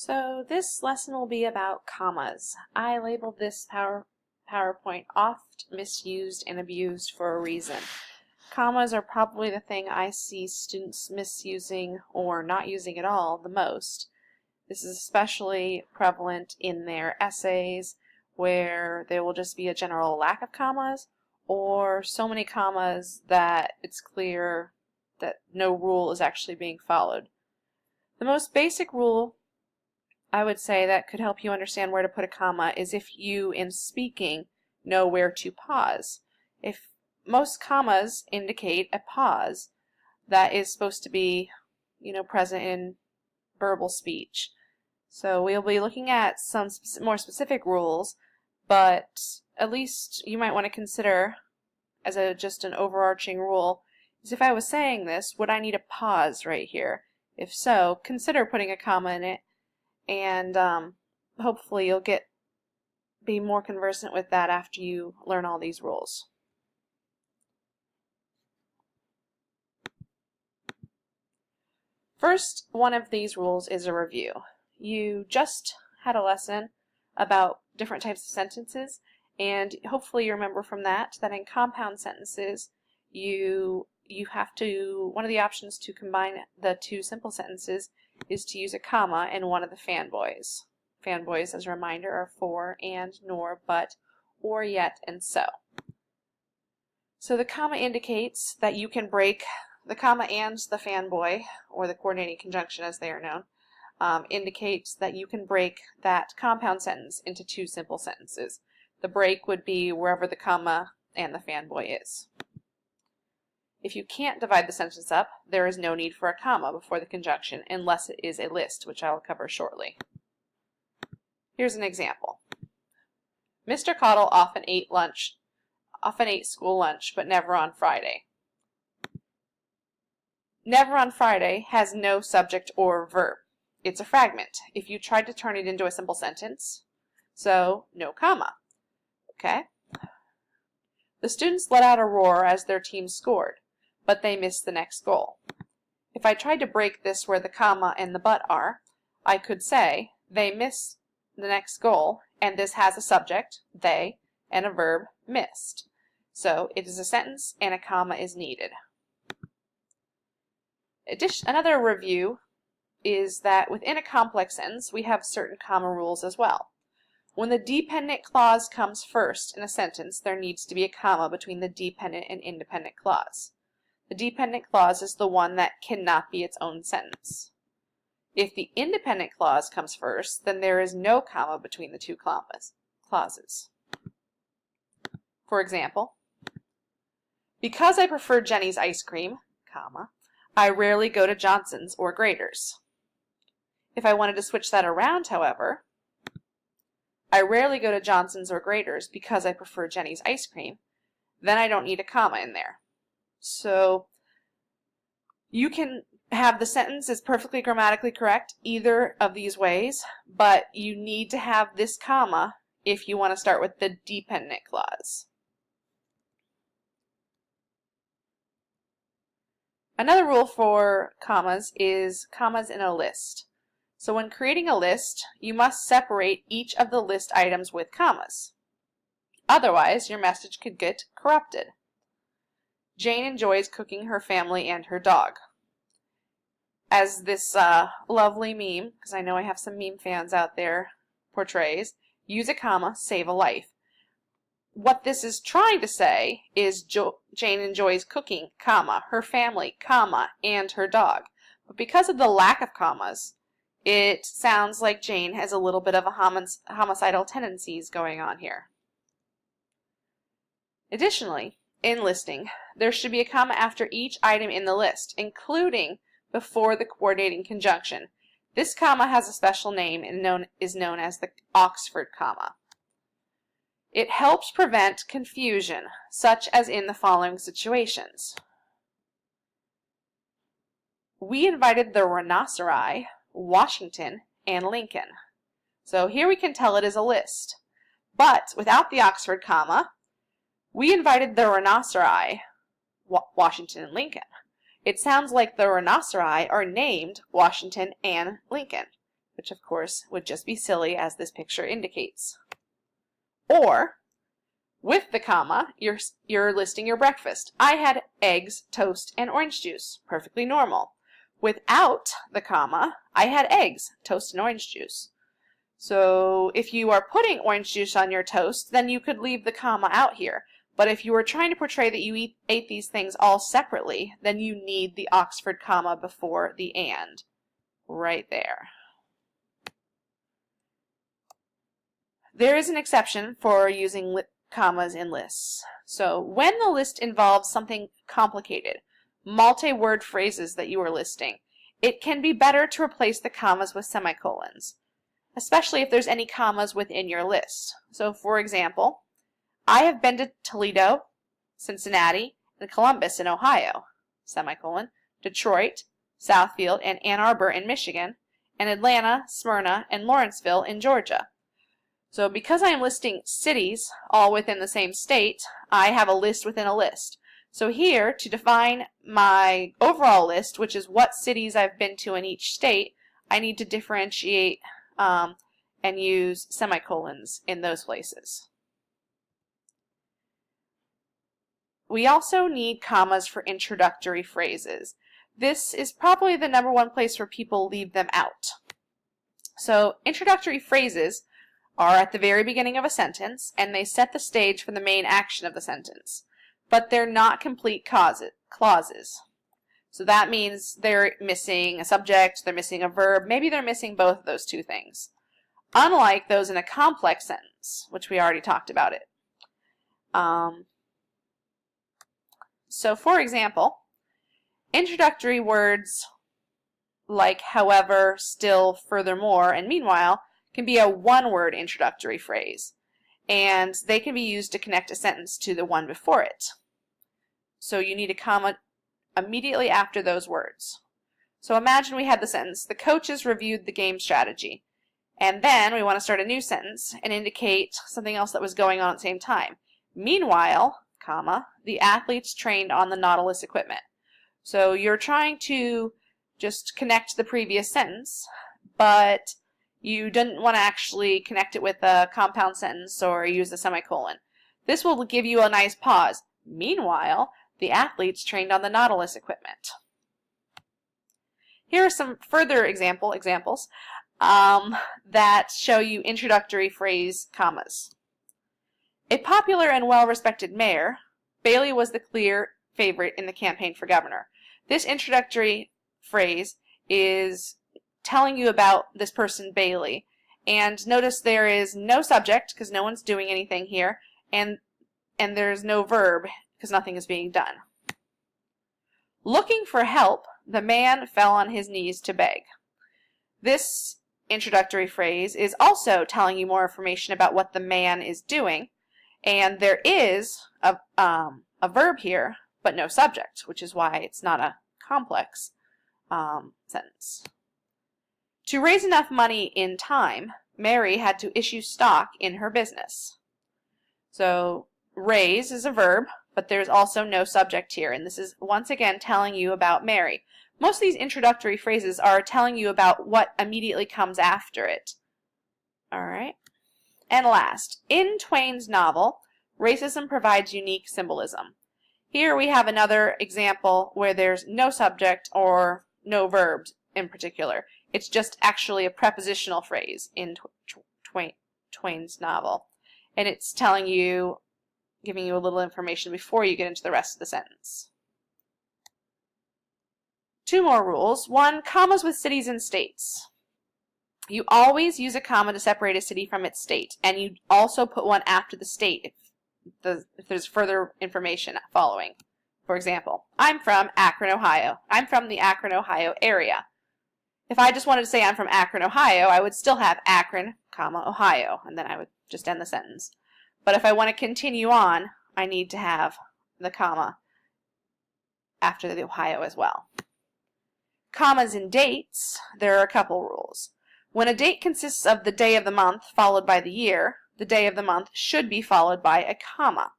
So this lesson will be about commas. I labeled this PowerPoint oft misused and abused for a reason. Commas are probably the thing I see students misusing or not using at all the most. This is especially prevalent in their essays where there will just be a general lack of commas or so many commas that it's clear that no rule is actually being followed. The most basic rule I would say that could help you understand where to put a comma is if you, in speaking, know where to pause. If most commas indicate a pause that is supposed to be, present in verbal speech. So we'll be looking at some more specific rules, but at least you might want to consider as just an overarching rule is if I was saying this, would I need a pause right here? If so, consider putting a comma in it, and hopefully you'll be more conversant with that after you learn all these rules. First one of these rules is a review. You just had a lesson about different types of sentences, and hopefully you remember from that in compound sentences you have to, one of the options to combine the two simple sentences is to use a comma in one of the fanboys. Fanboys, as a reminder, are for, and, nor, but, or, yet, and so. So the comma indicates that you can break the comma and the fanboy, or the coordinating conjunction as they are known, indicates that you can break that compound sentence into two simple sentences. The break would be wherever the comma and the fanboy is. If you can't divide the sentence up, there is no need for a comma before the conjunction unless it is a list, which I will cover shortly. Here's an example. Mr. Caudle often ate school lunch, but never on Friday. Never on Friday has no subject or verb. It's a fragment. If you tried to turn it into a simple sentence, so no comma. Okay? The students let out a roar as their team scored, but they missed the next goal. If I tried to break this where the comma and the but are, I could say they missed the next goal, and this has a subject, they, and a verb, missed. So it is a sentence and a comma is needed. Another review is that within a complex sentence we have certain comma rules as well. When the dependent clause comes first in a sentence, there needs to be a comma between the dependent and independent clause. The dependent clause is the one that cannot be its own sentence. If the independent clause comes first, then there is no comma between the two clauses. For example, because I prefer Jenny's ice cream, comma, I rarely go to Johnson's or Graeter's. If I wanted to switch that around, however, I rarely go to Johnson's or Graeter's because I prefer Jenny's ice cream, then I don't need a comma in there. So you can have the sentence is perfectly grammatically correct either of these ways, but you need to have this comma if you want to start with the dependent clause. Another rule for commas is commas in a list. So when creating a list, you must separate each of the list items with commas. Otherwise, your message could get corrupted. Jane enjoys cooking her family and her dog. As this lovely meme, because I know I have some meme fans out there, portrays, use a comma, save a life. What this is trying to say is Jane enjoys cooking, comma, her family, comma, and her dog. But because of the lack of commas, it sounds like Jane has a little bit of a homicidal tendencies going on here. Additionally, in listing, there should be a comma after each item in the list, including before the coordinating conjunction. This comma has a special name and is known as the Oxford comma. It helps prevent confusion, such as in the following situations. We invited the rhinoceri, Washington, and Lincoln. So here we can tell it is a list. But without the Oxford comma, we invited the rhinoceri, Washington, and Lincoln. It sounds like the rhinoceri are named Washington and Lincoln. which of course would just be silly as this picture indicates. Or, with the comma, you're listing your breakfast. I had eggs, toast, and orange juice. Perfectly normal. Without the comma, I had eggs, toast, and orange juice. So if you are putting orange juice on your toast, then you could leave the comma out here. But if you were trying to portray that you ate these things all separately, then you need the Oxford comma before the and. Right there. There is an exception for using commas in lists. So when the list involves something complicated, multi-word phrases that you are listing, it can be better to replace the commas with semicolons, especially if there's any commas within your list. So for example, I have been to Toledo, Cincinnati, and Columbus in Ohio, semicolon, Detroit, Southfield, and Ann Arbor in Michigan, and Atlanta, Smyrna, and Lawrenceville in Georgia. So because I am listing cities all within the same state, I have a list within a list. So here, to define my overall list, which is what cities I've been to in each state, I need to differentiate and use semicolons in those places. We also need commas for introductory phrases. This is probably the #1 place where people leave them out. So introductory phrases are at the very beginning of a sentence, and they set the stage for the main action of the sentence. But they're not complete clauses. So that means they're missing a subject, they're missing a verb, maybe they're missing both of those two things. Unlike those in a complex sentence, which we already talked about it. So for example, introductory words like however, still, furthermore, and meanwhile can be a one-word introductory phrase, and they can be used to connect a sentence to the one before it. So you need a comma immediately after those words. So imagine we had the sentence, the coaches reviewed the game strategy, and then we want to start a new sentence and indicate something else that was going on at the same time. Meanwhile, comma, the athletes trained on the Nautilus equipment. So you're trying to just connect the previous sentence, but you didn't want to actually connect it with a compound sentence or use a semicolon. This will give you a nice pause. Meanwhile, the athletes trained on the Nautilus equipment. Here are some further examples that show you introductory phrase commas. A popular and well-respected mayor, Bailey was the clear favorite in the campaign for governor. This introductory phrase is telling you about this person, Bailey. And notice there is no subject, because no one's doing anything here, and there's no verb, because nothing is being done. Looking for help, the man fell on his knees to beg. This introductory phrase is also telling you more information about what the man is doing, and there is a verb here, but no subject, which is why it's not a complex sentence. To raise enough money in time, Mary had to issue stock in her business. So raise is a verb, but there's also no subject here, and this is once again telling you about Mary. Most of these introductory phrases are telling you about what immediately comes after it. All right. And last, in Twain's novel, racism provides unique symbolism. Here we have another example where there's no subject or no verbs in particular. It's just actually a prepositional phrase in Twain's novel. And it's telling you, giving you a little information before you get into the rest of the sentence. Two more rules. One, commas with cities and states. You always use a comma to separate a city from its state, and you also put one after the state if there's further information following. For example, I'm from Akron, Ohio. I'm from the Akron, Ohio area. If I just wanted to say I'm from Akron, Ohio, I would still have Akron, comma, Ohio, and then I would just end the sentence. But if I want to continue on, I need to have the comma after the Ohio as well. Commas in dates, there are a couple rules. When a date consists of the day of the month followed by the year, the day of the month should be followed by a comma.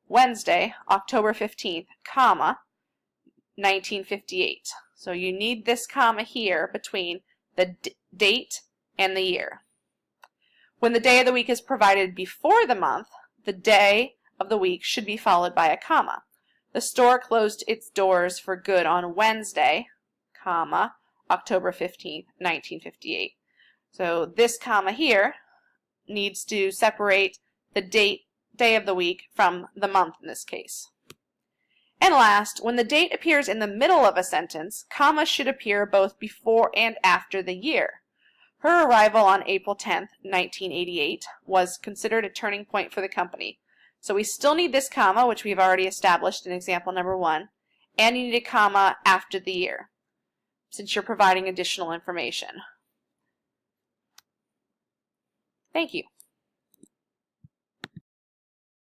Wednesday, October 15th, comma, 1958. So you need this comma here between the date and the year. When the day of the week is provided before the month, the day of the week should be followed by a comma. The store closed its doors for good on Wednesday, comma, October 15th, 1958. So this comma here needs to separate the day of the week from the month in this case. And last, when the date appears in the middle of a sentence, commas should appear both before and after the year. Her arrival on April 10th, 1988 was considered a turning point for the company. So we still need this comma, which we've already established in example number 1, and you need a comma after the year, since you're providing additional information. Thank you.